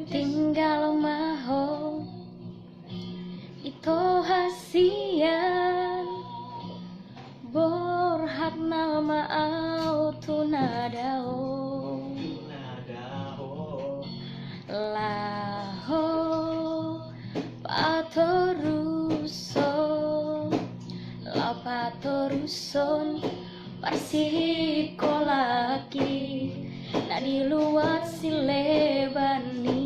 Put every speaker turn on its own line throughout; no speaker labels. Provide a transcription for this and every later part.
tinggal maho ito hasian borhat nama au tunadao laho patoruson parsikolaki na diluat silebani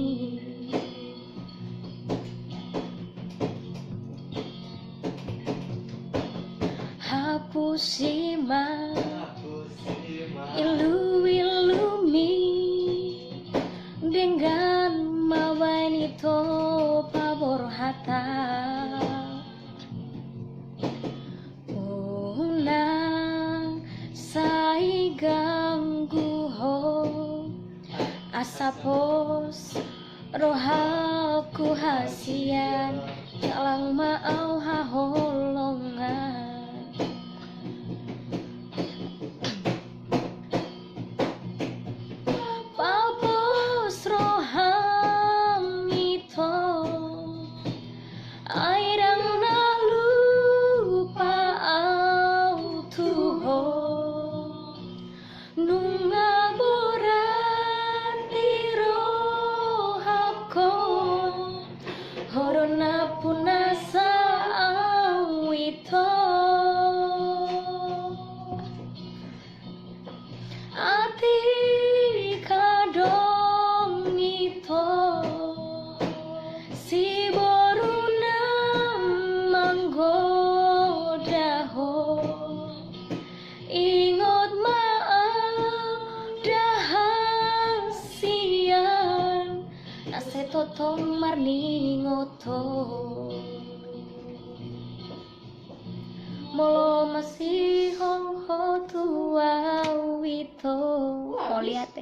hapusima ilu-ilumi dengan mawanito paborhata unang sai ganggu ho asapos rohaku hasian jalang maau haholongan airang nalupa au tuho nunga borati rohako horona punasa au ito ati kadong ito si ingot maaf dahasian nase totong marni ngoto molo masih hong ho tua wito lihat